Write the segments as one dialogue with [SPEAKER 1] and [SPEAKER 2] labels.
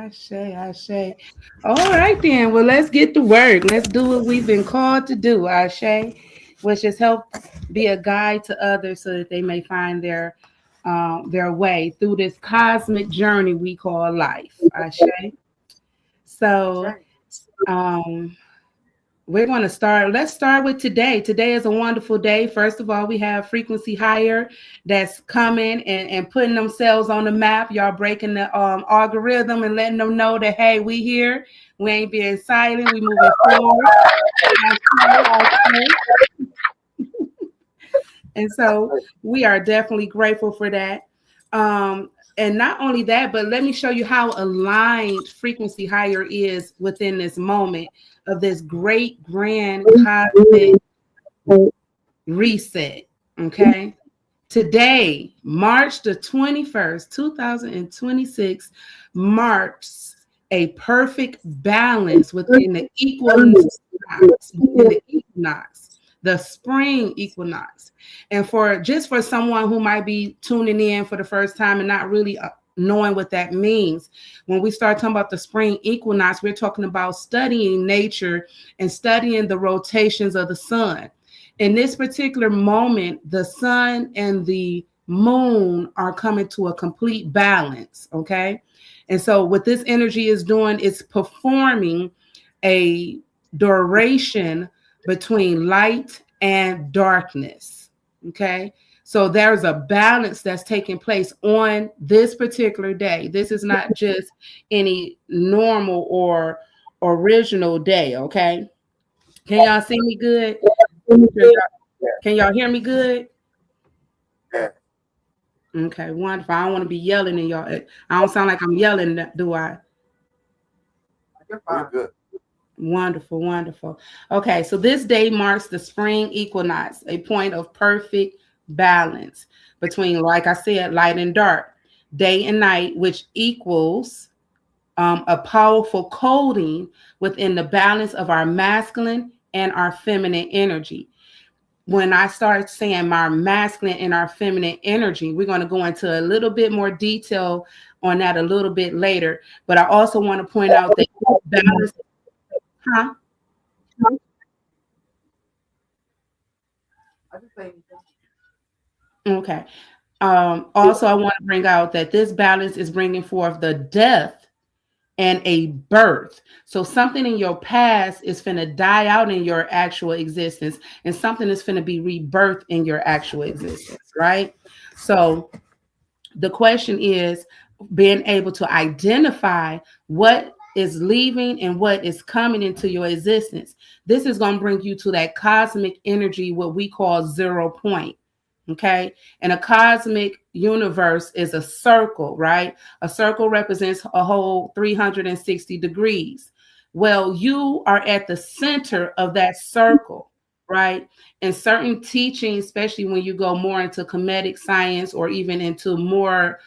[SPEAKER 1] Ashe. All right, then. Well, let's get to work. Let's do what we've been called to do, Ashe, which is help be a guide to others so that they may find their way through this cosmic journey we call life, Ashe. So, um, we're going to start. Let's start with today. Today is a wonderful day. First of all, we have Frequency Higher that's coming and putting themselves on the map. Y'all breaking the algorithm and letting them know that, hey, we here. We ain't being silent. We moving forward. And so we are definitely grateful for that. And not only that, but let me show you how aligned Frequency Higher is within this moment of this great grand cosmic reset. Okay. Today, March the 21st, 2026, marks a perfect balance within the equinox, the spring equinox. And for someone who might be tuning in for the first time and not really knowing what that means, when we start talking about the spring equinox, we're talking about studying nature and studying the rotations of the sun. In this particular moment, the sun and the moon are coming to a complete balance, okay? And so what this energy is doing is performing a duration between light and darkness, okay? So there's a balance that's taking place on this particular day. This is not just any normal or original day, okay? Can y'all see me good? Can y'all hear me good?
[SPEAKER 2] Yeah.
[SPEAKER 1] Okay, wonderful. I don't want to be yelling in y'all. I don't sound like I'm yelling, do I?
[SPEAKER 2] You're good.
[SPEAKER 1] Wonderful. Okay, so this day marks the spring equinox, a point of perfect balance between, like I said, light and dark, day and night, which equals a powerful coding within the balance of our masculine and our feminine energy. When I start saying our masculine and our feminine energy, we're going to go into a little bit more detail on that a little bit later. But I also want to point out that balance. Huh? Okay. Also, I want to bring out that this balance is bringing forth the death and a birth. So something in your past is finna die out in your actual existence, and something is finna be rebirthed in your actual existence, right? So the question is being able to identify what is leaving and what is coming into your existence. This is going to bring you to that cosmic energy, what we call 0 point. Okay. And a cosmic universe is a circle, right? A circle represents a whole 360 degrees. Well, you are at the center of that circle, right? And certain teachings, especially when you go more into comedic science or even into more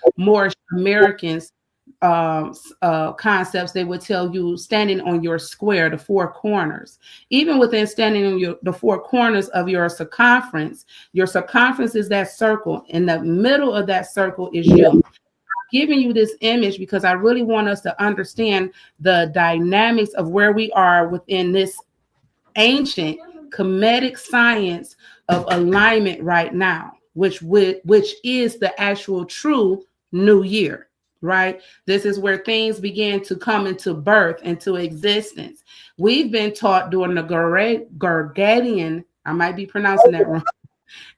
[SPEAKER 1] Americans concepts, they would tell you standing on your square, the four corners. Even within standing on the four corners of your circumference is that circle. In the middle of that circle is you. I'm giving you this image because I really want us to understand the dynamics of where we are within this ancient comedic science of alignment right now, which is the actual true new year. Right? This is where things begin to come into birth, into existence. We've been taught during the Gregorian, I might be pronouncing that wrong,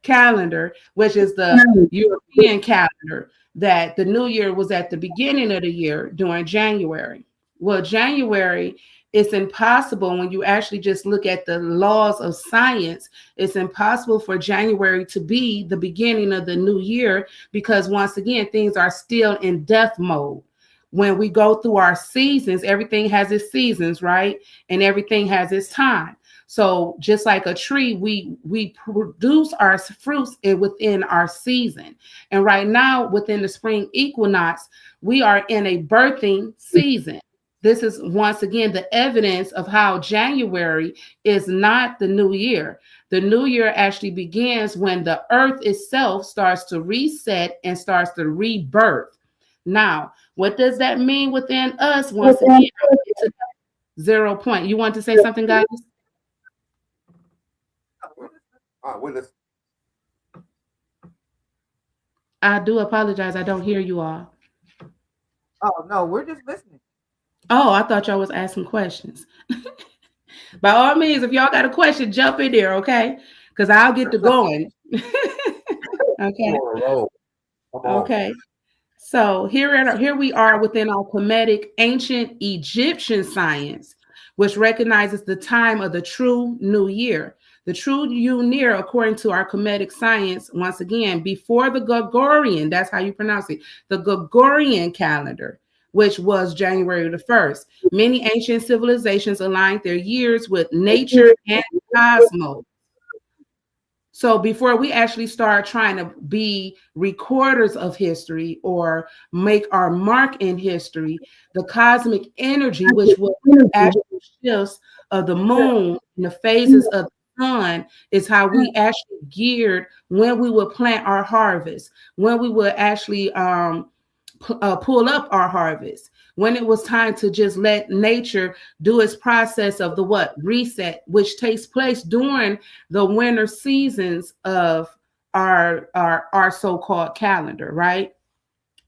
[SPEAKER 1] calendar, which is the European calendar, that the new year was at the beginning of the year during January. Well, January, it's impossible when you actually just look at the laws of science. It's impossible for January to be the beginning of the new year because once again, things are still in death mode. When we go through our seasons, everything has its seasons, right? And everything has its time. So just like a tree, we produce our fruits within our season. And right now, within the spring equinox, we are in a birthing season. This is once again the evidence of how January is not the new year. The new year actually begins when the earth itself starts to reset and starts to rebirth. Now, What does that mean within us? Once again, it's a 0 point. You want to say something, guys? I do apologize. I don't hear you all.
[SPEAKER 2] Oh no, we're just listening.
[SPEAKER 1] Oh, I thought y'all was asking questions. By all means, if y'all got a question, jump in there, okay? Because I'll get to going. Okay. Okay. So here we are within our Kemetic ancient Egyptian science, which recognizes the time of the true new year. The true new year, according to our Kemetic science, once again, before the Gregorian, that's how you pronounce it, the Gregorian calendar, which was January the 1st. Many ancient civilizations aligned their years with nature and cosmos. So before we actually start trying to be recorders of history or make our mark in history, the cosmic energy, which was actual shifts of the moon and the phases of the sun, is how we actually geared when we would plant our harvest, when we would actually pull up our harvest, when it was time to just let nature do its process of the what reset, which takes place during the winter seasons of our so-called calendar, right?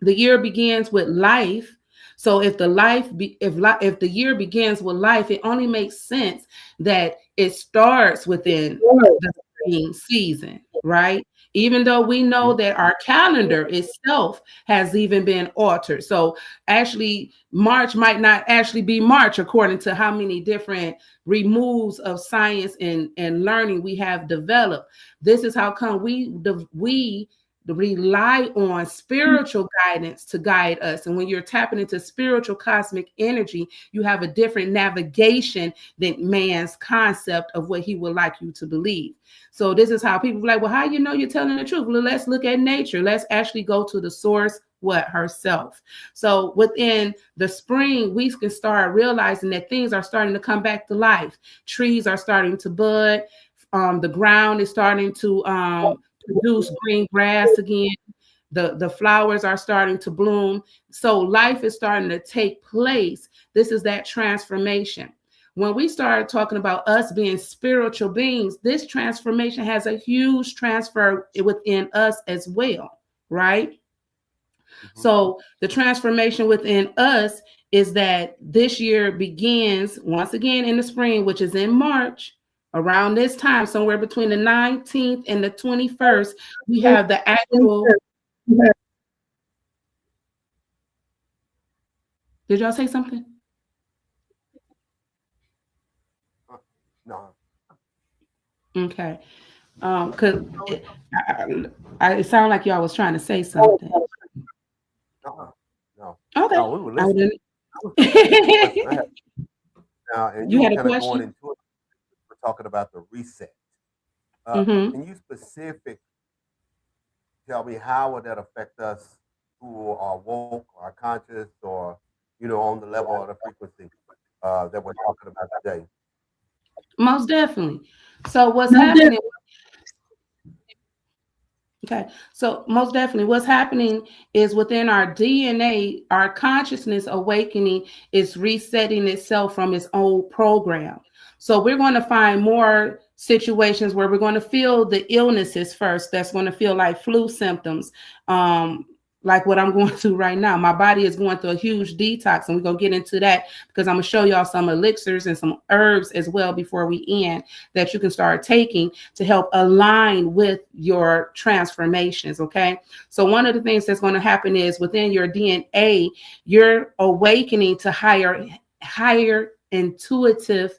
[SPEAKER 1] The year begins with life. So if if the year begins with life, it only makes sense that it starts within the spring season, right? Even though we know that our calendar itself has even been altered. So actually, March might not actually be March according to how many different removes of science and learning we have developed. This is how come we rely on spiritual guidance to guide us. And when you're tapping into spiritual cosmic energy, you have a different navigation than man's concept of what he would like you to believe. So this is how people are like, well, how you know you're telling the truth? Well, let's look at nature. Let's actually go to the source, what herself. So within the spring, we can start realizing that things are starting to come back to life. Trees are starting to bud. The ground is starting to produce green grass again. The flowers are starting to bloom. So life is starting to take place. This is that transformation. When we start talking about us being spiritual beings, this transformation has a huge transfer within us as well, right? Mm-hmm. So the transformation within us is that this year begins once again in the spring, which is in March. Around this time, somewhere between the 19th and the 21st, we have the actual. Did y'all say something?
[SPEAKER 2] No.
[SPEAKER 1] Okay. Because it sounded like y'all was trying to say something.
[SPEAKER 2] No.
[SPEAKER 1] Okay.
[SPEAKER 2] No, we were listening. Now, and
[SPEAKER 1] you
[SPEAKER 2] were
[SPEAKER 1] had a
[SPEAKER 2] kind of
[SPEAKER 1] question?
[SPEAKER 2] going into it. We're talking about the reset. Can you specific tell me how would that affect us who are woke, are conscious, or on the level of the frequency that we're talking about today?
[SPEAKER 1] Most definitely. So what's happening? Okay, so most definitely what's happening is within our DNA, our consciousness awakening is resetting itself from its old program. So we're going to find more situations where we're going to feel the illnesses first. That's going to feel like flu symptoms, like what I'm going through right now. My body is going through a huge detox, and we're going to get into that because I'm going to show y'all some elixirs and some herbs as well before we end that you can start taking to help align with your transformations, okay? So one of the things that's going to happen is within your DNA, you're awakening to higher intuitive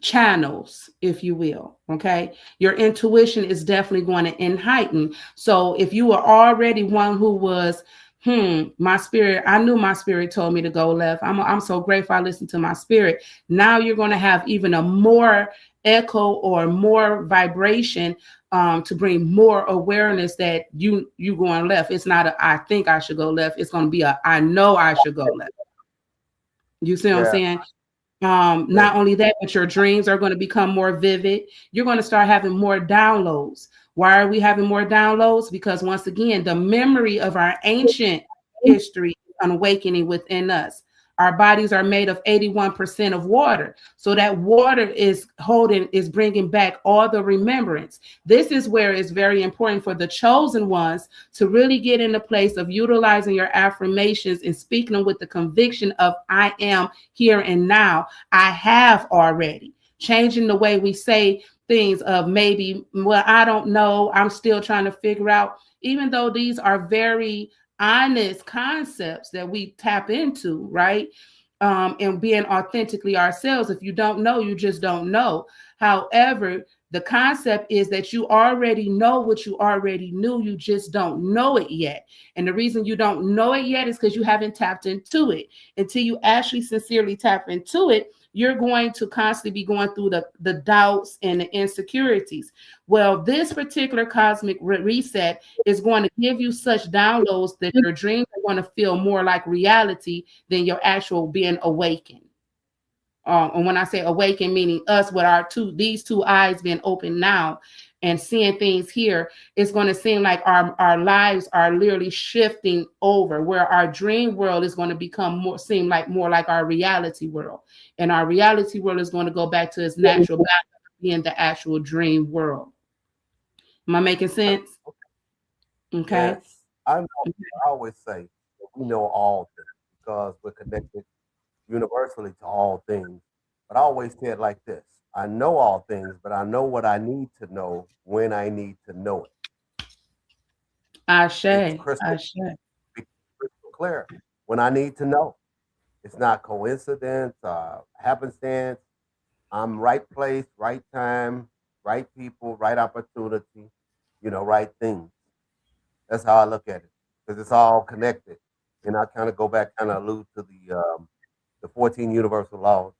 [SPEAKER 1] channels, if you will. Okay, your intuition is definitely going to heighten. So if you were already one who was my spirit, I knew my spirit told me to go left. I'm so grateful I listened to my spirit. Now you're going to have even a more echo or more vibration to bring more awareness that you going left. It's not a I think I should go left. It's going to be a I know I should go left. You see what I'm saying? Not only that, but your dreams are going to become more vivid. You're going to start having more downloads. Why are we having more downloads? Because once again, the memory of our ancient history is awakening within us. Our bodies are made of 81% of water. So that water is bringing back all the remembrance. This is where it's very important for the chosen ones to really get in the place of utilizing your affirmations and speaking them with the conviction of I am here and now. I have already. Changing the way we say things of maybe, well, I don't know, I'm still trying to figure out, even though these are very honest concepts that we tap into, right? And being authentically ourselves. If you don't know, you just don't know. However, the concept is that you already know what you already knew, you just don't know it yet. And the reason you don't know it yet is because you haven't tapped into it. Until you actually sincerely tap into it, you're going to constantly be going through the doubts and the insecurities. Well, this particular cosmic reset is going to give you such downloads that your dreams are going to feel more like reality than your actual being awakened. And when I say awaken, meaning us with these two eyes being open now and seeing things here, it's going to seem like our lives are literally shifting over, where our dream world is going to become more like our reality world. And our reality world is going to go back to its natural balance, being the actual dream world. Am I making sense? Okay.
[SPEAKER 2] Yes. I always say that we know all things because we're connected universally to all things. But I always say it like this: I know all things, but I know what I need to know when I need to know it. It's crystal clear when I need to know. It's not coincidence, happenstance. I'm right place, right time, right people, right opportunity, right things. That's how I look at it because it's all connected. And I kind of go back, kind of allude to the 14 universal laws.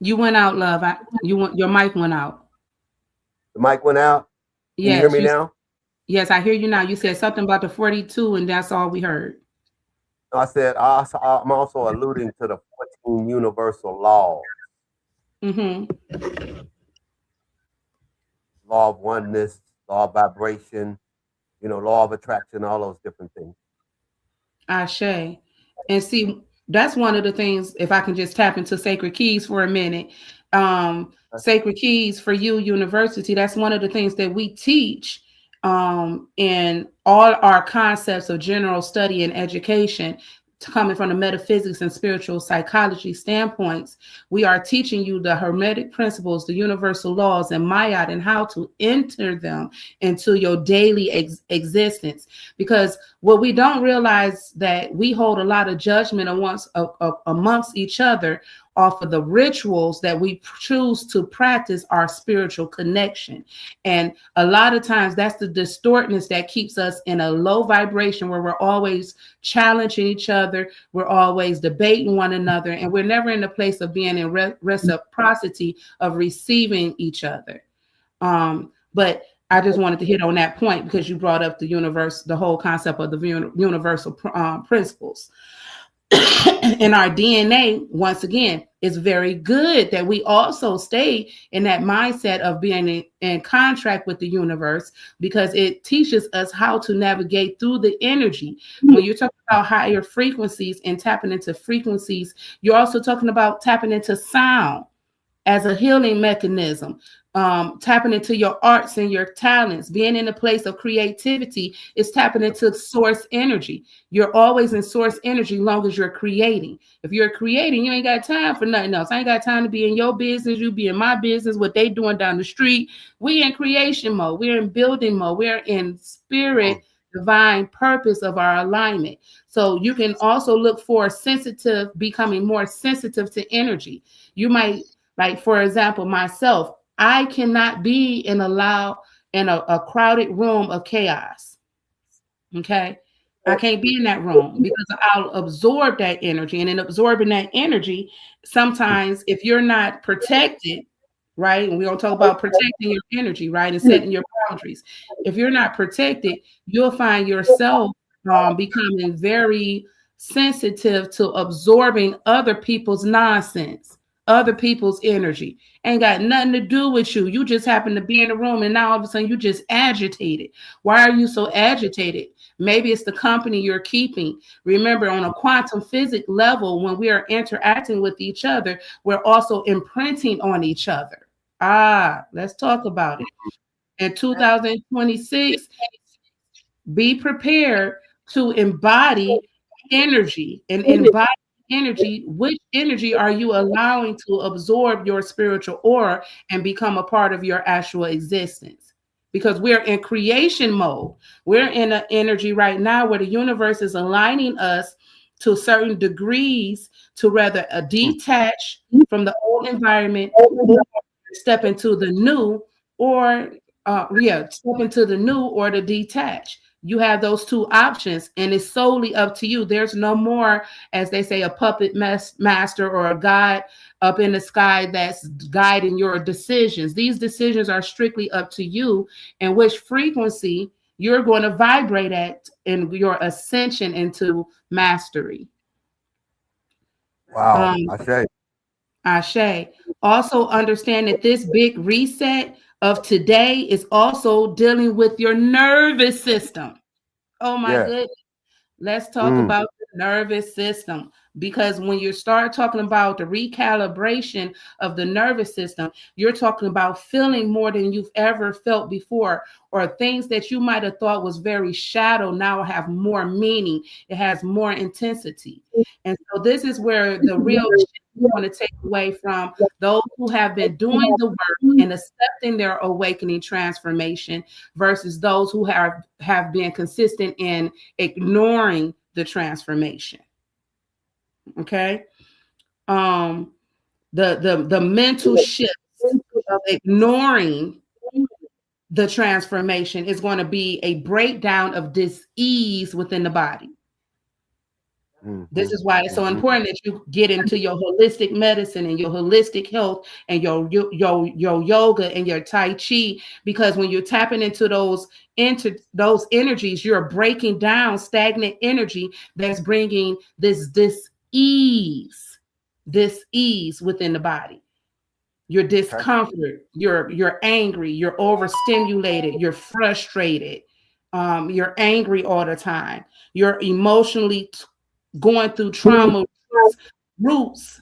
[SPEAKER 1] You went out, love. Your mic went out.
[SPEAKER 2] The mic went out. Can you hear me now?
[SPEAKER 1] Yes, I hear you now. You said something about the 42, and that's all we heard.
[SPEAKER 2] No, I said I'm also alluding to the 14 universal laws.
[SPEAKER 1] Mm-hmm.
[SPEAKER 2] Law of oneness, law of vibration, law of attraction, all those different things.
[SPEAKER 1] Ashe. And see, that's one of the things, if I can just tap into Sacred Keys for a minute. Sacred Keys for You University, that's one of the things that we teach in all our concepts of general study and education, coming from the metaphysics and spiritual psychology standpoints. We are teaching you the Hermetic principles, the universal laws, and Mayat, and how to enter them into your daily existence. Because what we don't realize, that we hold a lot of judgment amongst each other off of the rituals that we choose to practice our spiritual connection. And a lot of times that's the distortness that keeps us in a low vibration, where we're always challenging each other, we're always debating one another, and we're never in the place of being in reciprocity of receiving each other. But I just wanted to hit on that point because you brought up the whole concept of the universal principles. In our DNA, once again, it's very good that we also stay in that mindset of being in contract with the universe, because it teaches us how to navigate through the energy. When you're talking about higher frequencies and tapping into frequencies, you're also talking about tapping into sound as a healing mechanism. Tapping into your arts and your talents, being in a place of creativity is tapping into source energy. You're always in source energy long as you're creating. If you're creating, you ain't got time for nothing else. I ain't got time to be in your business. You be in my business, what they doing down the street. We in creation mode. We're in building mode. We're in spirit, divine purpose of our alignment. So you can also look for becoming more sensitive to energy. You might, like, for example, myself, I cannot be in a crowded room of chaos. Okay. I can't be in that room because I'll absorb that energy. And in absorbing that energy, sometimes if you're not protected, right? And we're going to talk about protecting your energy, right? And setting your boundaries. If you're not protected, you'll find yourself becoming very sensitive to absorbing other people's nonsense, other people's energy. Ain't got nothing to do with you. You just happen to be in the room and now all of a sudden you just agitated. Why are you so agitated? Maybe it's the company you're keeping. Remember, on a quantum physics level, when we are interacting with each other, we're also imprinting on each other. Let's talk about it. In 2026, be prepared to embody energy and embody energy. Which energy are you allowing to absorb your spiritual aura and become a part of your actual existence? Because we're in creation mode. We're in an energy right now where the universe is aligning us to certain degrees to rather detach from the old environment or step into the new, or step into the new or to detach. You have those two options, and it's solely up to you. There's no more, as they say, a puppet master or a god up in the sky that's guiding your decisions. These decisions are strictly up to you and which frequency you're going to vibrate at in your ascension into mastery.
[SPEAKER 2] Wow,
[SPEAKER 1] Ashe. Also understand that this big reset of today is also dealing with your nervous system. Oh my goodness. Let's talk about the nervous system, because when you start talking about the recalibration of the nervous system, you're talking about feeling more than you've ever felt before, or things that you might have thought was very shadow now have more meaning. It has more intensity. And so this is where the real you want to take away from those who have been doing the work and accepting their awakening transformation versus those who have been consistent in ignoring the transformation. Okay. The mental shift of ignoring the transformation is going to be a breakdown of dis-ease within the body. This is why it's so important that you get into your holistic medicine and your holistic health and your yoga and your Tai Chi, because when you're tapping into those energies, you're breaking down stagnant energy that's bringing this ease within the body. Your discomfort, you're angry, you're overstimulated, you're frustrated, you're angry all the time, you're emotionally going through trauma loops.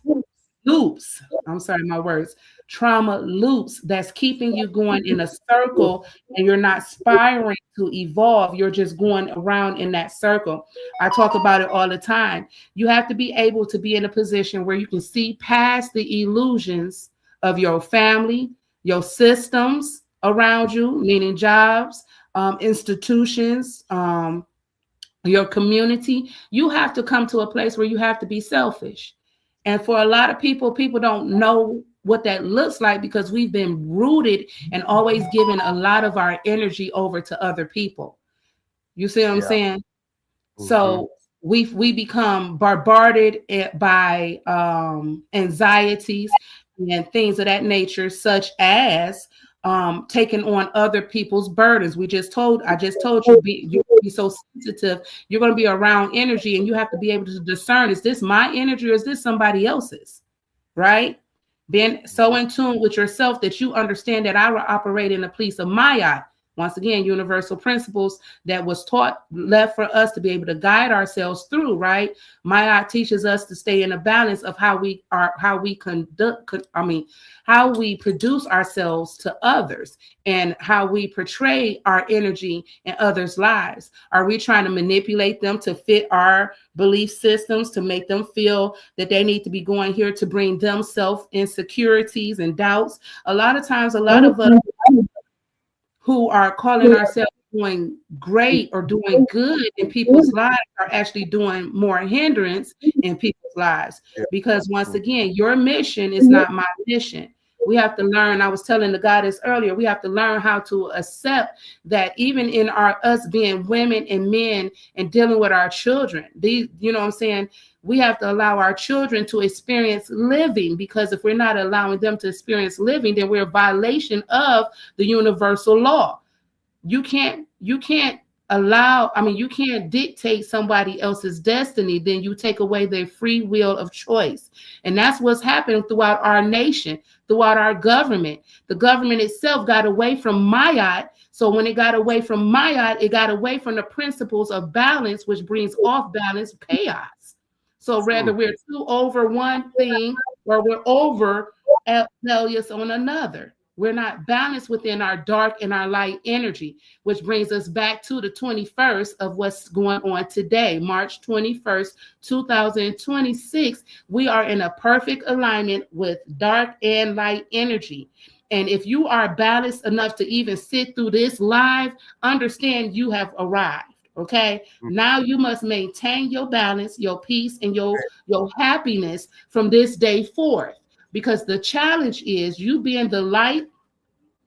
[SPEAKER 1] I'm sorry, my words. Trauma loops that's keeping you going in a circle, and you're not spiraling to evolve. You're just going around in that circle. I talk about it all the time. You have to be able to be in a position where you can see past the illusions of your family, your systems around you, meaning jobs, institutions, your community. You have to come to a place where you have to be selfish. And for a lot of people don't know what that looks like because we've been rooted and always given a lot of our energy over to other people. You see what I'm saying? So we become bombarded by anxieties and things of that nature, such as taking on other people's burdens. I just told you, you be so sensitive. You're going to be around energy, and you have to be able to discern: is this my energy or is this somebody else's? Right? Being so in tune with yourself that you understand that I will operate in a place of Maya. Once again, universal principles that was left for us to be able to guide ourselves through, right? Maya teaches us to stay in a balance of how we produce ourselves to others and how we portray our energy in others' lives. Are we trying to manipulate them to fit our belief systems, to make them feel that they need to be going here to bring themselves insecurities and doubts? A lot of times, a lot of us who are calling ourselves doing great or doing good in people's lives are actually doing more hindrance in people's lives. Because once again, your mission is not my mission. We have to learn. I was telling the goddess earlier, we have to learn how to accept that even in us being women and men and dealing with our children, you know what I'm saying? We have to allow our children to experience living, because if we're not allowing them to experience living, then we're a violation of the universal law. You can't you can't dictate somebody else's destiny, then you take away their free will of choice. And that's what's happening throughout our nation, throughout our government. The government itself got away from Ma'at. So when it got away from Ma'at, it got away from the principles of balance, which brings off balance chaos. So whether we're too over one thing or we're over rebellious on another. We're not balanced within our dark and our light energy, which brings us back to the 21st of what's going on today, March 21st, 2026. We are in a perfect alignment with dark and light energy. And if you are balanced enough to even sit through this live, understand you have arrived. Okay. Now you must maintain your balance, your peace, and your happiness from this day forth. Because the challenge is you being the light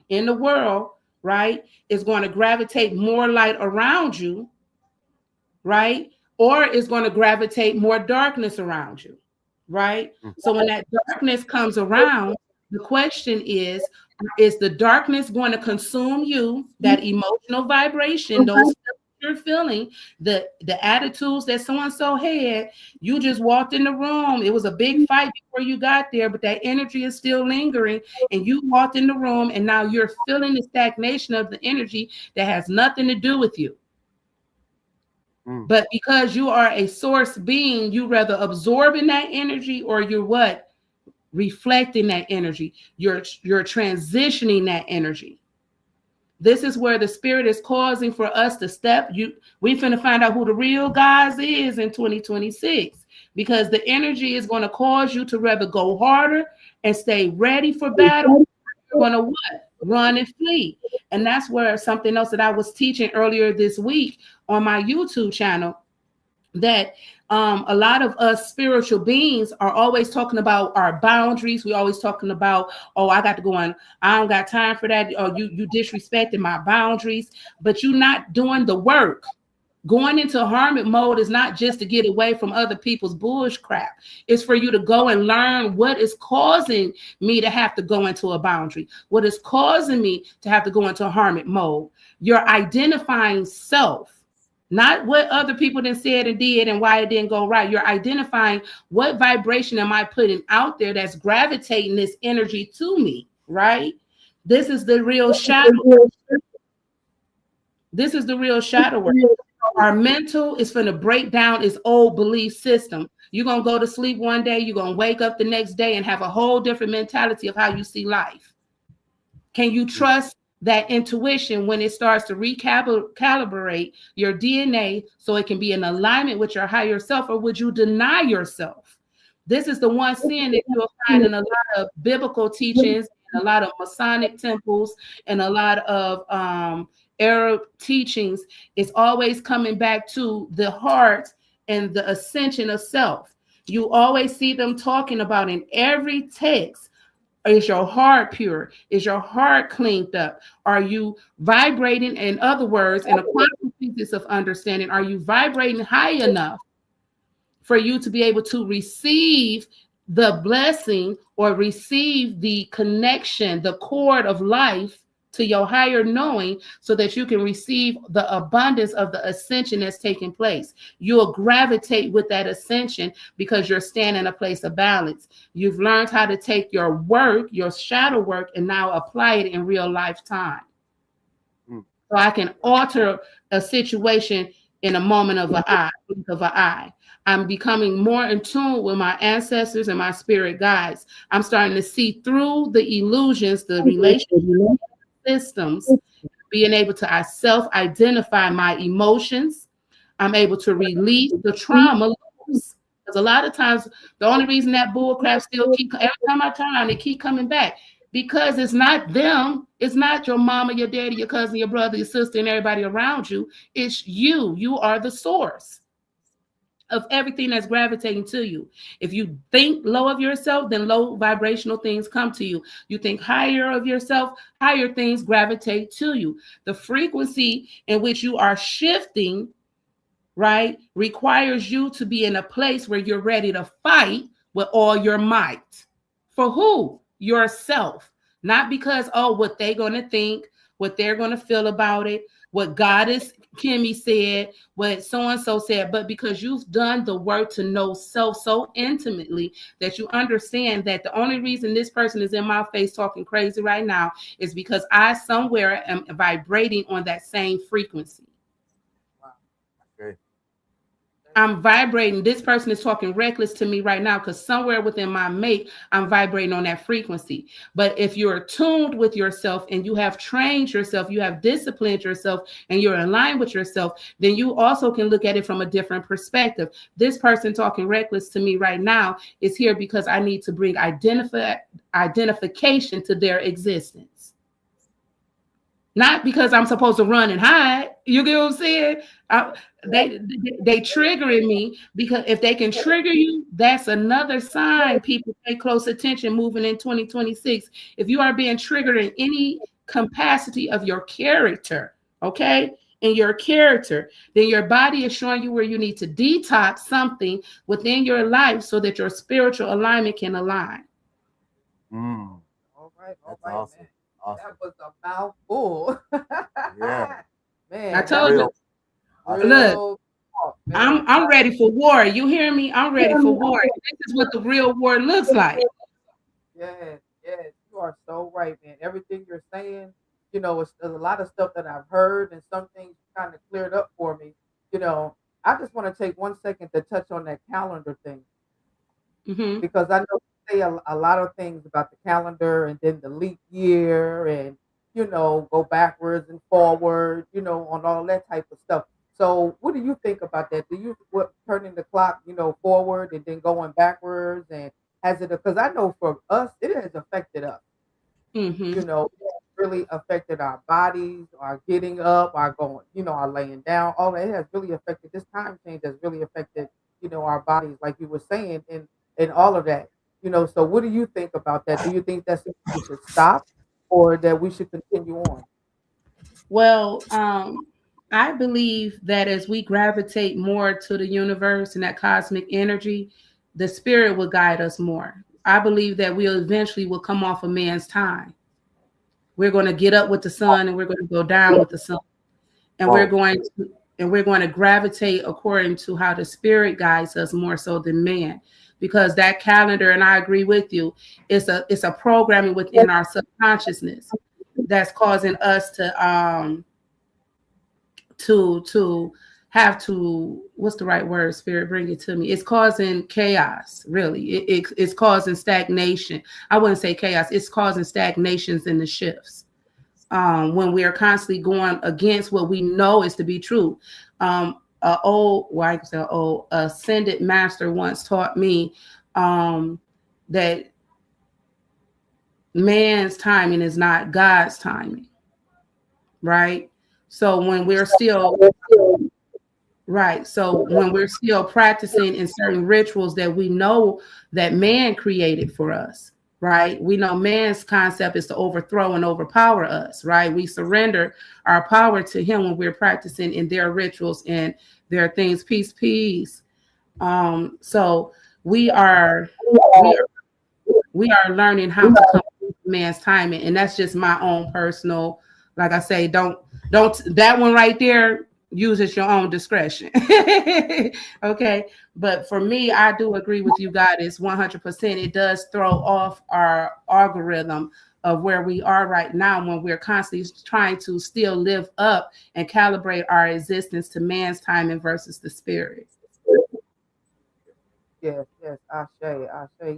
[SPEAKER 1] in the world, right, is going to gravitate more light around you, right? Or is going to gravitate more darkness around you, right? So when that darkness comes around, the question is the darkness going to consume you, that emotional vibration, those you're feeling, the attitudes that so-and-so had? You just walked in the room. It was a big fight before you got there, but that energy is still lingering. And you walked in the room, and now you're feeling the stagnation of the energy that has nothing to do with you. But because you are a source being, you rather absorbing that energy, or you're what? Reflecting that energy. You're transitioning that energy. This is where the spirit is causing for us to step. We finna find out who the real guys is in 2026, because the energy is going to cause you to rather go harder and stay ready for battle. You're going to what? Run and flee. And that's where something else that I was teaching earlier this week on my YouTube channel, that a lot of us spiritual beings are always talking about our boundaries. We're always talking about, oh, I got to go on. I don't got time for that. Or you disrespecting my boundaries, but you're not doing the work. Going into hermit mode is not just to get away from other people's bullsh crap. It's for you to go and learn what is causing me to have to go into a boundary. What is causing me to have to go into hermit mode? You're identifying self. Not what other people then said and did and why it didn't go right. You're identifying what vibration am I putting out there that's gravitating this energy to me, right? This is the real shadow. This is the real shadow work. Our mental is going to break down its old belief system. You're going to go to sleep one day, you're going to wake up the next day and have a whole different mentality of how you see life. Can you trust that intuition when it starts to recalibrate your DNA so it can be in alignment with your higher self, or would you deny yourself? This is the one sin that you'll find in a lot of biblical teachings, a lot of Masonic temples, and a lot of Arab teachings. It's always coming back to the heart and the ascension of self. You always see them talking about in every text. Is your heart pure? Is your heart cleaned up? Are you vibrating? In other words, in a quantum physics of understanding, are you vibrating high enough for you to be able to receive the blessing or receive the connection, the cord of life to your higher knowing, so that you can receive the abundance of the ascension that's taking place? You'll gravitate with that ascension because you're standing in a place of balance. You've learned how to take your work, your shadow work, and now apply it in real life time. So I can alter a situation in a moment of an eye. I'm becoming more in tune with my ancestors and my spirit guides. I'm starting to see through the illusions, the relationship systems, being able to self-identify my emotions. I'm able to release the trauma. Because a lot of times, the only reason that bull crap still every time I turn on, they keep coming back. Because it's not them. It's not your mama, your daddy, your cousin, your brother, your sister, and everybody around you. It's you. You are the source of everything that's gravitating to you. If you think low of yourself, then low vibrational things come to you. You think higher of yourself, higher things gravitate to you. The frequency in which you are shifting, right, requires you to be in a place where you're ready to fight with all your might. For who? Yourself. Not because, oh, what they're going to think, what they're going to feel about it, what Goddess Kimmy said, what so-and-so said, but because you've done the work to know self so intimately that you understand that the only reason this person is in my face talking crazy right now is because I somewhere am vibrating on that same frequency.
[SPEAKER 2] Wow. Okay.
[SPEAKER 1] I'm vibrating. This person is talking reckless to me right now because somewhere within my mate, I'm vibrating on that frequency. But if you're attuned with yourself and you have trained yourself, you have disciplined yourself, and you're in line with yourself, then you also can look at it from a different perspective. This person talking reckless to me right now is here because I need to bring identification to their existence. Not because I'm supposed to run and hide. You get what I'm saying? They triggering me, because if they can trigger you, that's another sign. People pay close attention moving in 2026. If you are being triggered in any capacity of your character, okay, in your character, then your body is showing you where you need to detox something within your life so that your spiritual alignment can align.
[SPEAKER 3] All right,
[SPEAKER 2] That's
[SPEAKER 3] man.
[SPEAKER 2] awesome. Awesome.
[SPEAKER 3] That was a mouthful.
[SPEAKER 2] Yeah.
[SPEAKER 3] Man,
[SPEAKER 1] I told you.
[SPEAKER 3] Look,
[SPEAKER 1] I'm ready for war. You hear me? I'm ready for war. This is what the real war looks like.
[SPEAKER 3] Yes, you are so right, man. Everything you're saying, you know, there's a lot of stuff that I've heard, and some things kind of cleared up for me. You know, I just want to take 1 second to touch on that calendar thing, because I know you say a lot of things about the calendar, and then the leap year, and you know, go backwards and forward, you know, on all that type of stuff. So, what do you think about that? Do you turning the clock, you know, forward and then going backwards, and has it? Because I know for us, it has affected us. You know, it has really affected our bodies, our getting up, our going, you know, our laying down. All that, it has really affected. This time change has really affected, you know, our bodies, like you were saying, and all of that. You know, so what do you think about that? Do you think that's something we should stop, or that we should continue on?
[SPEAKER 1] Well, I believe that as we gravitate more to the universe and that cosmic energy, the spirit will guide us more. I believe that we eventually will come off of man's time. We're going to get up with the sun and we're going to go down with the sun. And we're going to gravitate according to how the spirit guides us more so than man. Because that calendar, and I agree with you, it's a programming within our subconsciousness that's causing us to have to, what's the right word, spirit, bring it to me. It's causing chaos, really. It's causing stagnation. I wouldn't say chaos. It's causing stagnations in the shifts. When we are constantly going against what we know is to be true. Ascended master once taught me that man's timing is not God's timing, right? So when we're still practicing in certain rituals that we know that man created for us, right? We know man's concept is to overthrow and overpower us, right? We surrender our power to him when we're practicing in their rituals and their things, peace. So we are learning how to come to man's timing, and that's just my own personal. Like I say, don't that one right there. Use at your own discretion. Okay. But for me, I do agree with you, Goddess, 100%. It does throw off our algorithm of where we are right now when we're constantly trying to still live up and calibrate our existence to man's timing versus the spirit.
[SPEAKER 3] Yes, I say,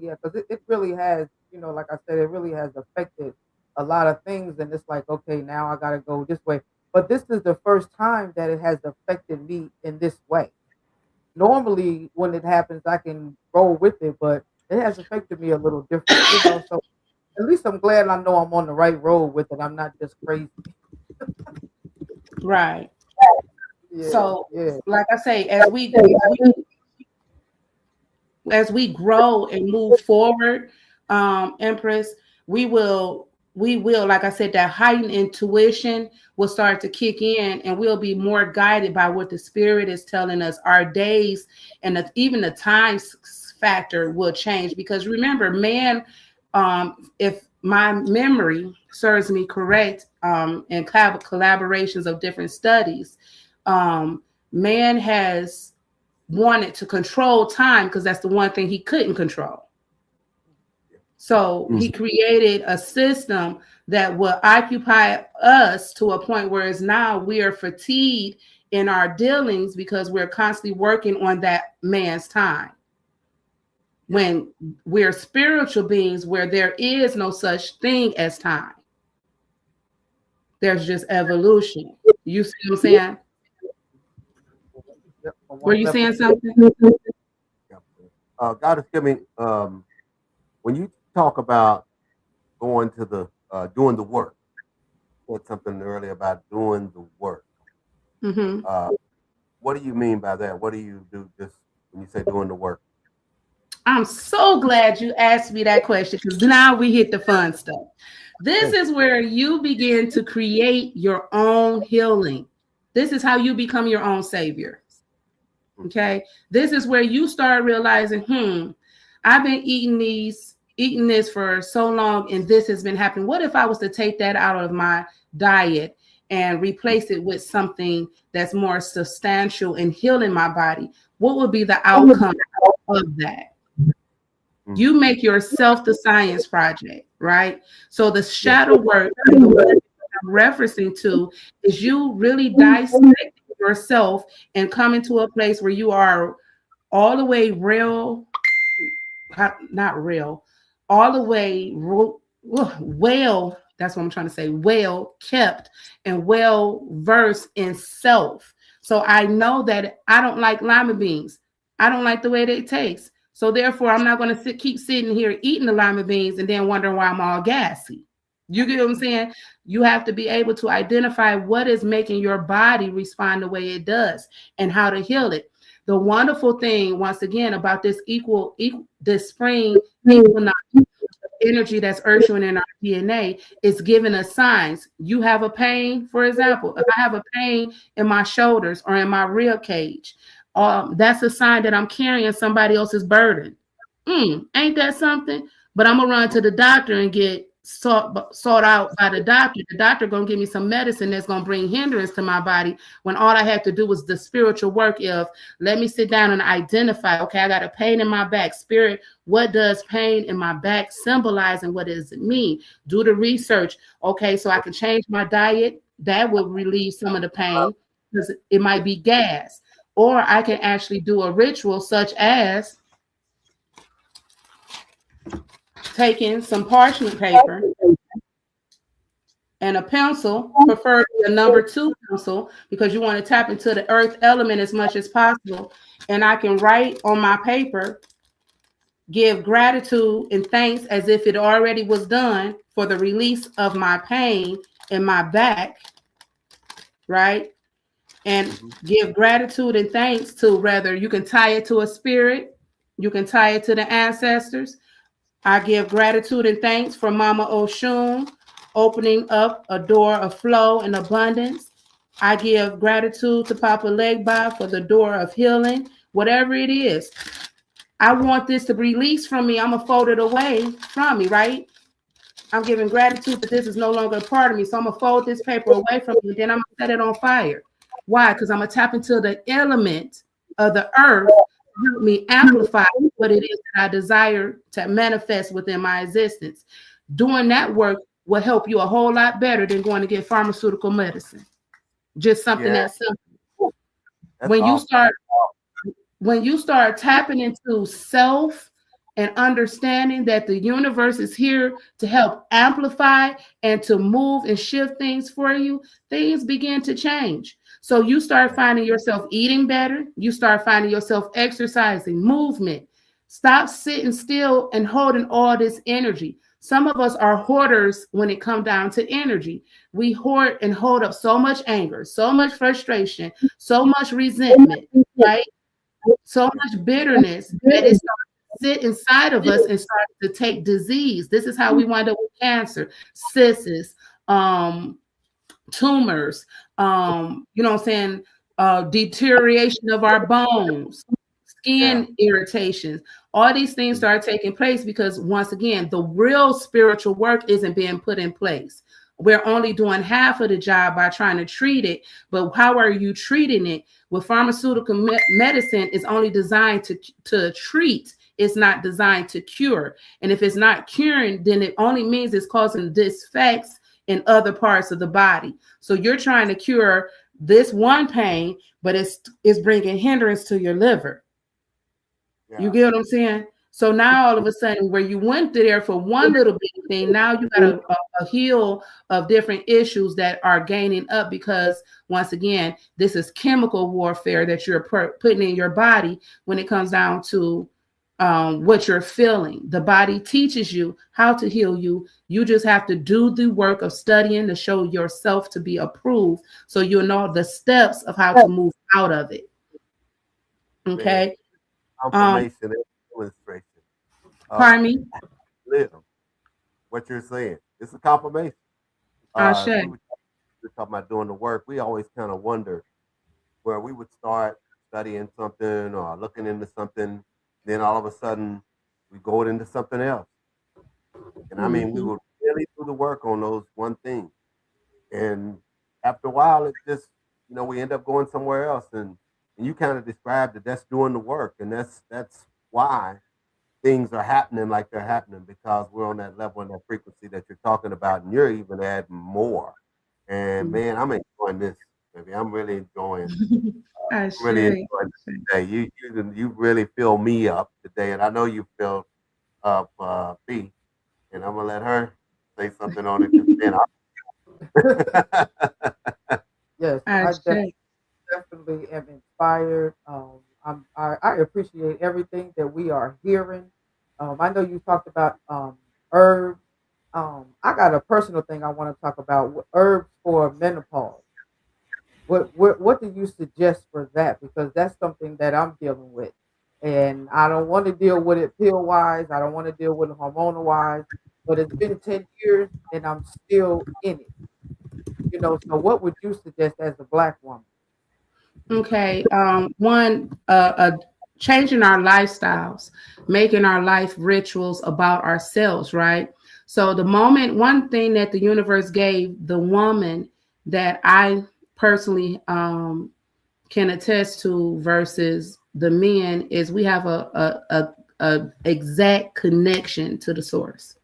[SPEAKER 3] yeah, because it really has, you know, like I said, it really has affected a lot of things, and it's like, okay, now I gotta go this way. But this is the first time that it has affected me in this way. Normally, when it happens, I can roll with it, but it has affected me a little different, you know. So at least I'm glad I know I'm on the right road with it. I'm not just crazy.
[SPEAKER 1] Right.
[SPEAKER 3] Yeah,
[SPEAKER 1] So,
[SPEAKER 3] yeah.
[SPEAKER 1] like I say, as we grow and move forward, Empress, we will, like I said, that heightened intuition will start to kick in, and we'll be more guided by what the spirit is telling us. Our days and even the time factor will change, because remember, man, if my memory serves me correct, and collaborations of different studies, man has wanted to control time because that's the one thing he couldn't control. So he created a system that will occupy us to a point where it's now we are fatigued in our dealings because we're constantly working on that man's time. When we're spiritual beings where there is no such thing as time. There's just evolution. You see what I'm saying?
[SPEAKER 3] Yep.
[SPEAKER 1] Were you saying something?
[SPEAKER 2] God is giving, when you talk about going to the, doing the work, you said something earlier about doing the work. What do you mean by that? What do you do just when you say doing the work?
[SPEAKER 1] I'm so glad you asked me that question because now we hit the fun stuff. This is where you begin to create your own healing. This is how you become your own savior. Okay. This is where you start realizing, I've been eating this for so long and this has been happening. What if I was to take that out of my diet and replace it with something that's more substantial and healing my body? What would be the outcome of that? You make yourself the science project, right? So the shadow work I'm referencing to is you really dissect yourself and come into a place where you are all the way all the way well, that's what I'm trying to say, well kept and well versed in self. So I know that I don't like lima beans. I don't like the way that it tastes. So therefore, I'm not going to keep sitting here eating the lima beans and then wondering why I'm all gassy. You get what I'm saying? You have to be able to identify what is making your body respond the way it does and how to heal it. The wonderful thing, once again, about this this spring equinox energy that's ushering in our DNA is giving us signs. You have a pain, for example, if I have a pain in my shoulders or in my rib cage, that's a sign that I'm carrying somebody else's burden. Ain't that something? But I'm gonna run to the doctor and get sought out by the doctor. The doctor gonna give me some medicine that's gonna bring hindrance to my body when all I have to do was the spiritual work of let me sit down and identify, okay, I got a pain in my back. Spirit, what does pain in my back symbolize and what does it mean? Do the research. Okay, so I can change my diet. That will relieve some of the pain because it might be gas. Or I can actually do a ritual such as taking some parchment paper and a pencil, preferably a number 2 pencil, because you want to tap into the earth element as much as possible. And I can write on my paper, give gratitude and thanks as if it already was done for the release of my pain in my back, right? And give gratitude and thanks to, whether you can tie it to a spirit, you can tie it to the ancestors. I give gratitude and thanks for Mama Oshun opening up a door of flow and abundance. I give gratitude to Papa Legba for the door of healing, whatever it is. I want this to be released from me. I'm going to fold it away from me, right? I'm giving gratitude that this is no longer a part of me. So I'm going to fold this paper away from me, and then I'm going to set it on fire. Why? Because I'm going to tap into the element of the earth to help me amplify what it is that I desire to manifest within my existence. Doing that work will help you a whole lot better than going to get pharmaceutical medicine. Just something that's simple. When you start tapping into self and understanding that the universe is here to help amplify and to move and shift things for you, things begin to change. So you start finding yourself eating better. You start finding yourself exercising, movement. Stop sitting still and holding all this energy. Some of us are hoarders when it comes down to energy. We hoard and hold up so much anger, so much frustration, so much resentment, right? So much bitterness that it starts to sit inside of us and start to take disease. This is how we wind up with cancer, cysts, tumors, deterioration of our bones, skin irritations. All these things start taking place because, once again, the real spiritual work isn't being put in place. we're only doing half of the job by trying to treat it. But how are you treating it? With pharmaceutical medicine is only designed to treat. It's not designed to cure. And if it's not curing, then it only means it's causing defects in other parts of the body. So you're trying to cure this one pain, but it's bringing hindrance to your liver. Yeah. You get what I'm saying? So now all of a sudden, where you went there for one little bit thing, now you got a hill of different issues that are gaining up, because once again, this is chemical warfare that you're putting in your body when it comes down to what you're feeling. The body teaches you how to heal you. You just have to do the work of studying to show yourself to be approved, so you'll know the steps of how to move out of it. Okay.
[SPEAKER 2] Confirmation and demonstration.
[SPEAKER 1] Pardon me?
[SPEAKER 2] Live what you're saying. It's a confirmation.
[SPEAKER 1] We were
[SPEAKER 2] talking about doing the work. We always kind of wonder where we would start studying something or looking into something. Then all of a sudden we go into something else. And I mean, we would really do the work on those one thing. And after a while, it just, we end up going somewhere else. And you kind of described that that's doing the work. And that's why things are happening like they're happening, because we're on that level and that frequency that you're talking about. And you're even adding more. And man, I'm enjoying this, baby. I'm really enjoying enjoying today. You really fill me up today, and I know you filled up B. And I'm gonna let her say something on it.
[SPEAKER 3] Yes, I definitely am inspired. I appreciate everything that we are hearing. I know you talked about herbs. I got a personal thing I want to talk about, herbs for menopause. What do you suggest for that? Because that's something that I'm dealing with, and I don't want to deal with it pill wise. I don't want to deal with it hormonal wise. But it's been 10 years and I'm still in it. So what would you suggest as a Black woman?
[SPEAKER 1] Okay. Changing our lifestyles, making our life rituals about ourselves, right? So one thing that the universe gave the woman that I personally can attest to versus the men is we have a exact connection to the source.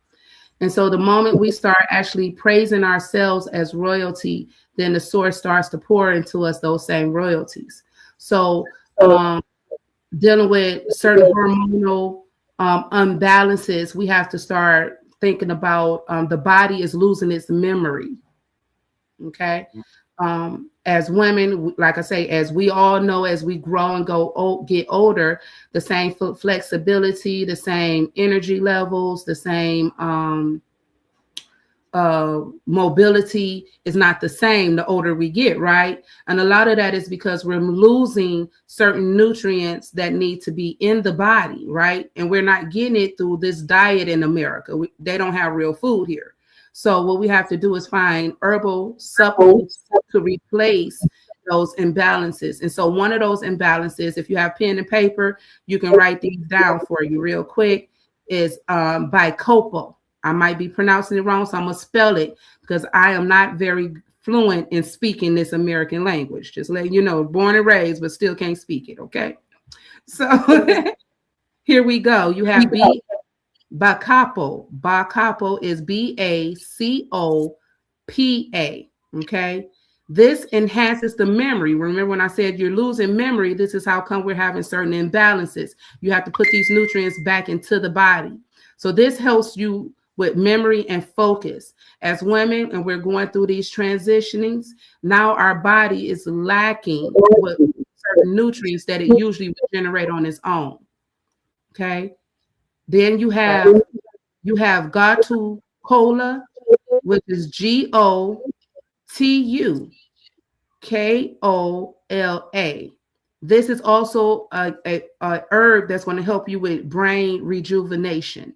[SPEAKER 1] And so the moment we start actually praising ourselves as royalty, then the source starts to pour into us those same royalties. So dealing with certain hormonal imbalances, we have to start thinking about the body is losing its memory. Okay. As women, like I say, as we all know, as we grow and get older, the same flexibility, the same energy levels, the same mobility is not the same the older we get, right? And a lot of that is because we're losing certain nutrients that need to be in the body, right? And we're not getting it through this diet in America. They don't have real food here. So what we have to do is find herbal supplements to replace those imbalances. And so one of those imbalances, if you have pen and paper, you can write these down for you real quick, is Bacopa. I might be pronouncing it wrong, so I'm going to spell it because I am not very fluent in speaking this American language. Just letting you know, born and raised, but still can't speak it, okay? So here we go. You have Bacopa. Bacopa is Bacopa, okay? This enhances the memory. Remember when I said you're losing memory, this is how come we're having certain imbalances. You have to put these nutrients back into the body. So this helps you with memory and focus. As women, and we're going through these transitionings, now our body is lacking with certain nutrients that it usually would generate on its own, okay? Then you have Gotu Kola, which is GOTUKOLA. This is also a herb that's going to help you with brain rejuvenation.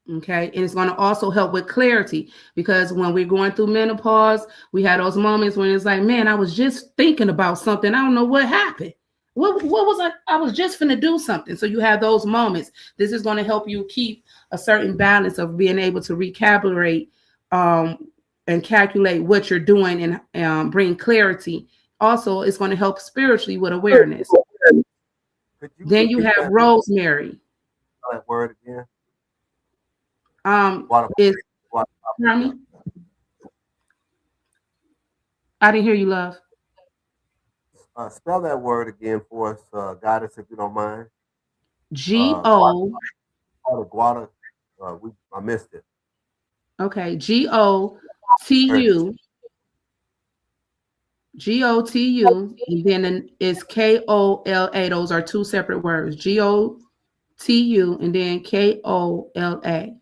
[SPEAKER 1] Okay, and it's going to also help with clarity, because when we're going through menopause, we had those moments when it's like, man, I was just thinking about something. I don't know what happened. what was I was just finna do something. So you have those moments. This is going to help you keep a certain balance of being able to recalibrate and calculate what you're doing and bring clarity. Also, it's going to help spiritually with awareness. Then you have rosemary.
[SPEAKER 2] That word again.
[SPEAKER 1] Is I didn't hear you, love.
[SPEAKER 2] Spell that word again for us, Goddess, if you don't mind.
[SPEAKER 1] G-O.
[SPEAKER 2] Guata. I missed it.
[SPEAKER 1] Okay, G-O-T-U. G-O-T-U, and then it's K-O-L-A. Those are two separate words. G-O-T-U, and then K-O-L-A.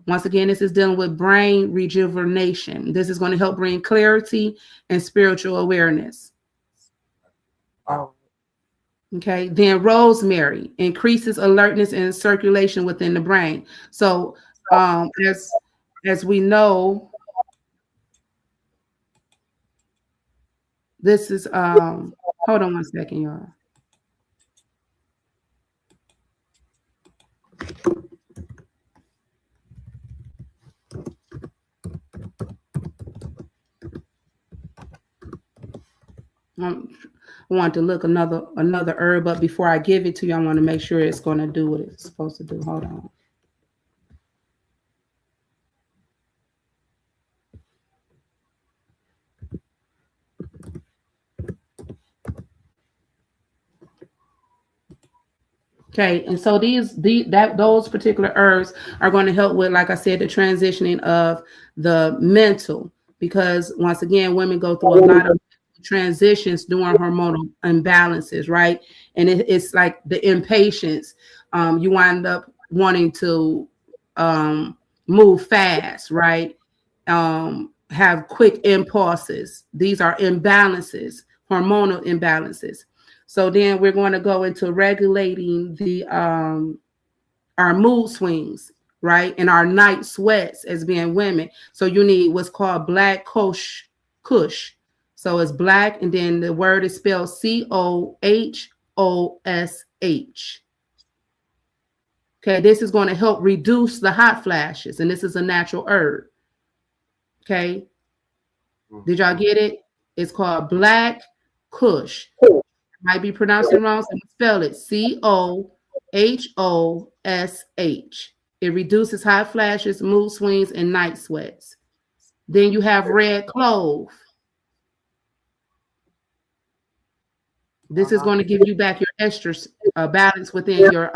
[SPEAKER 1] Once again, this is dealing with brain rejuvenation. This is going to help bring clarity and spiritual awareness. Okay, then rosemary increases alertness and circulation within the brain. So as we know, this is hold on one second, y'all. I want to look another herb up before I give it to you. I want to make sure it's going to do what it's supposed to do. Hold on. Okay, and so those particular herbs are going to help with, like I said, the transitioning of the mental, because once again, women go through a lot of transitions during hormonal imbalances, right? And it's like the impatience. You wind up wanting to move fast, right? Have quick impulses. These are imbalances, hormonal imbalances. So then we're going to go into regulating the our mood swings, right? And our night sweats as being women. So you need what's called black kush. So it's black, and then the word is spelled C-O-H-O-S-H. Okay, this is going to help reduce the hot flashes, and this is a natural herb. Okay, did y'all get it? It's called black kush. Might be pronouncing wrong, so spell it C-O-H-O-S-H. It reduces hot flashes, mood swings, and night sweats. Then you have red clove. This is going to give you back your estrogen balance within your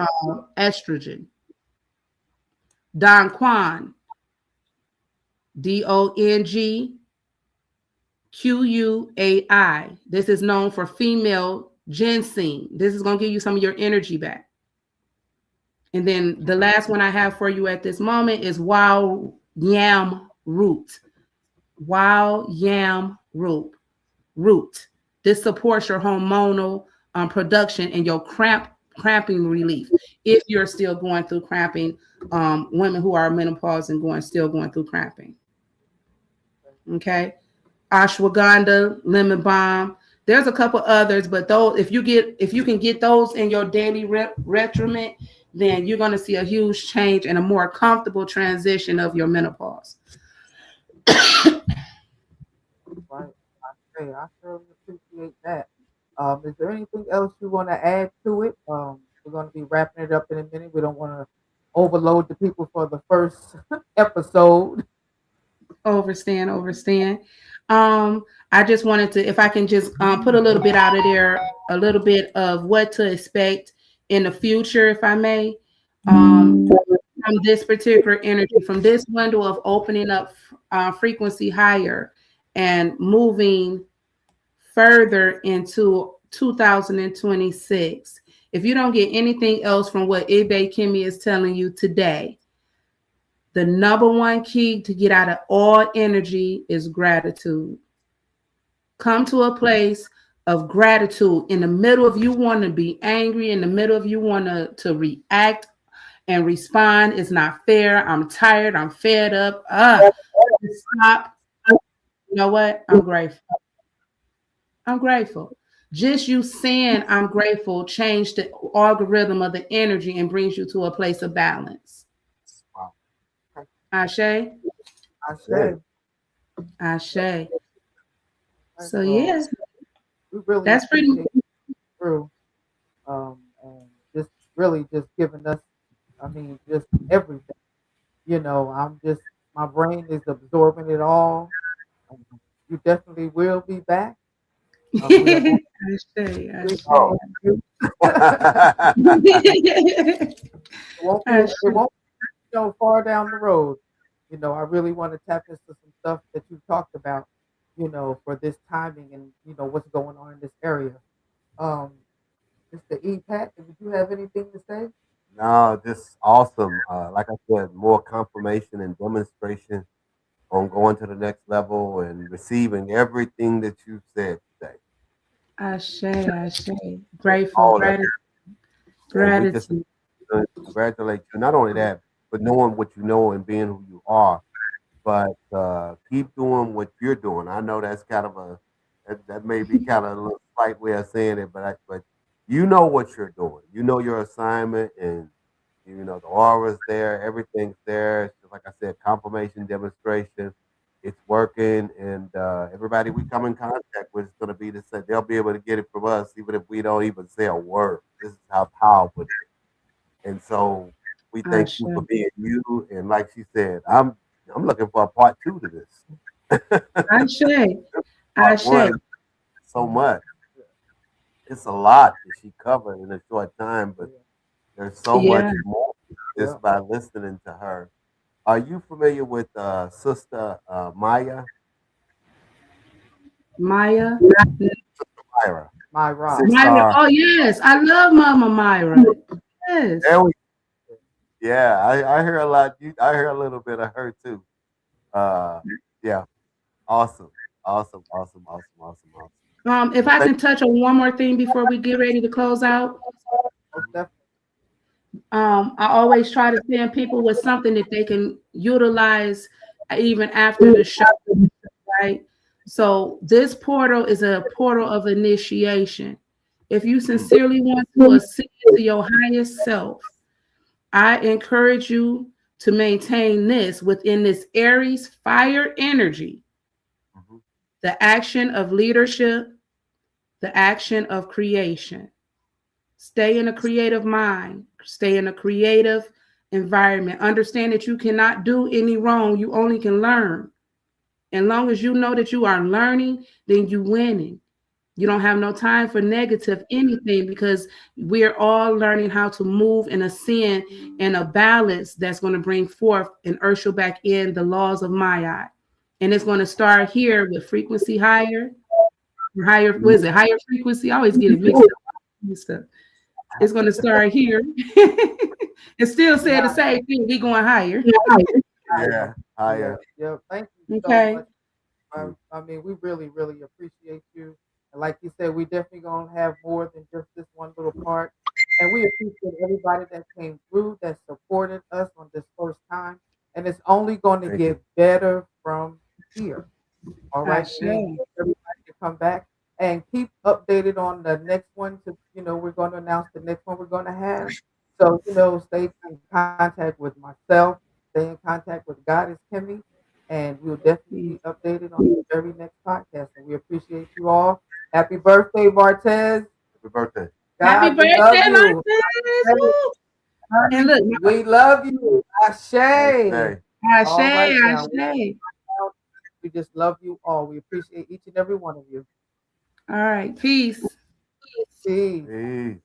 [SPEAKER 1] estrogen. Don Quan, D-O-N-G-Q-U-A-I. This is known for female ginseng. This is going to give you some of your energy back. And then the last one I have for you at this moment is wild yam root. Wild yam root. This supports your hormonal production and your cramping relief. If you're still going through cramping, women who are menopause and still going through cramping. Okay. Ashwagandha, lemon balm. There's a couple others, but those, if you can get those in your daily regimen, then you're going to see a huge change and a more comfortable transition of your menopause.
[SPEAKER 3] Right. I certainly appreciate that. Is there anything else you want to add to it? We're going to be wrapping it up in a minute. We don't want to overload the people for the first episode.
[SPEAKER 1] Overstand. I just wanted to, if I can just put a little bit out of there, a little bit of what to expect in the future, if I may, from this particular energy, from this window of opening up frequency higher and moving further into 2026. If you don't get anything else from what Ibe Kimi is telling you today, the number one key to get out of all energy is gratitude. Come to a place of gratitude in the middle of you want to be angry, in the middle of you want to react and respond. It's not fair. I'm tired. I'm fed up. Stop. You know what? I'm grateful. Just you saying I'm grateful change the algorithm of the energy and brings you to a place of balance.
[SPEAKER 2] Wow.
[SPEAKER 1] Ashe,
[SPEAKER 3] I said,
[SPEAKER 1] Ashe. So
[SPEAKER 3] well,
[SPEAKER 1] yeah,
[SPEAKER 3] we really
[SPEAKER 1] that's pretty.
[SPEAKER 3] appreciate you through, and just really just giving us, I mean, just everything. I'm just, my brain is absorbing it all. Um, you definitely will be back. We are going
[SPEAKER 1] Ashe,
[SPEAKER 3] to
[SPEAKER 2] Oh.
[SPEAKER 3] you. It won't be,
[SPEAKER 1] Ashe.
[SPEAKER 3] it won't, far down the road. I really want to tap into some stuff that you talked about, for this timing and, what's going on in this area. Um, Mr. E. Pat, did you have anything to say?
[SPEAKER 2] No, just awesome. Like I said, more confirmation and demonstration on going to the next level and receiving everything that you said today.
[SPEAKER 1] Ashe, Ashe. Grateful,
[SPEAKER 2] All of it.
[SPEAKER 1] gratitude,
[SPEAKER 2] And we just
[SPEAKER 1] gratitude.
[SPEAKER 2] congratulate you. Not only that, but knowing what you know and being who you are. But keep doing what you're doing. I know that's kind of that may be kind of a little slight way of saying it, but you know what you're doing. You know your assignment, and you know the aura's there, everything's there. It's just like I said, confirmation, demonstration. It's working, and everybody we come in contact with is going to be the same. They'll be able to get it from us, even if we don't even say a word. This is how powerful it is. And so we thank
[SPEAKER 1] Ashe.
[SPEAKER 2] you for being you. And like she said, I'm looking for a part two to this.
[SPEAKER 1] Ashe.
[SPEAKER 2] Part
[SPEAKER 1] Ashe.
[SPEAKER 2] one, so much. It's a lot that she covered in a short time, but there's so much
[SPEAKER 1] Yeah.
[SPEAKER 2] more
[SPEAKER 3] Yeah.
[SPEAKER 2] just by listening to her. Are you familiar with Sister Maya?
[SPEAKER 1] Maya.
[SPEAKER 2] Myra.
[SPEAKER 3] My rock.
[SPEAKER 2] Six
[SPEAKER 1] Myra.
[SPEAKER 2] star.
[SPEAKER 1] Oh, yes. I love Mama Myra. Yes.
[SPEAKER 2] There we, yeah, I hear a lot. I hear a little bit of her too. Yeah, awesome, awesome, awesome, awesome, awesome, awesome.
[SPEAKER 1] If
[SPEAKER 2] Well,
[SPEAKER 1] I can touch on one more thing before we get ready to close out.
[SPEAKER 3] Most definitely.
[SPEAKER 1] I always try to send people with something that they can utilize even after the show, right? So this portal is a portal of initiation. If you sincerely want to ascend to your highest self, I encourage you to maintain this within this Aries fire energy,
[SPEAKER 2] mhm.
[SPEAKER 1] the action of leadership, the action of creation. Stay in a creative mind, stay in a creative environment. Understand that you cannot do any wrong, you only can learn. As long as you know that you are learning, then you winning. You don't have no time for negative anything because we're all learning how to move and ascend in a balance that's going to bring forth and usher back in the laws of Maya. And it's going to start here with frequency higher, what is it? Higher frequency. I always get it mixed up. It's going to start here. And still say the same thing. We going higher.
[SPEAKER 2] Yeah, higher.
[SPEAKER 3] Yeah. Thank you so
[SPEAKER 1] Okay.
[SPEAKER 3] much. I mean, we really, really appreciate you. And like you said, we definitely gonna have more than just this one little part. And we appreciate everybody that came through, that supported us on this first time. And it's only going to
[SPEAKER 2] Thank
[SPEAKER 3] get
[SPEAKER 2] you.
[SPEAKER 3] better from here. All right.
[SPEAKER 1] Ashe.
[SPEAKER 3] We encourage everybody to come back and keep updated on the next one. We're going to announce the next one we're going to have. So, stay in contact with myself, stay in contact with Goddess Kimmy, and we'll definitely be updated on the very next podcast. And we appreciate you all. Happy birthday, Martez.
[SPEAKER 2] Happy birthday.
[SPEAKER 1] Happy
[SPEAKER 3] God, we love
[SPEAKER 1] birthday,
[SPEAKER 3] you.
[SPEAKER 1] Martez. Woo.
[SPEAKER 3] Honey,
[SPEAKER 1] And look,
[SPEAKER 3] we love you. Ashe.
[SPEAKER 2] Hey,
[SPEAKER 1] Ashe,
[SPEAKER 3] All right now.
[SPEAKER 1] Ashe.
[SPEAKER 3] We just love you all. We appreciate each and every one of you.
[SPEAKER 1] All right. Peace.
[SPEAKER 3] Peace.
[SPEAKER 2] peace.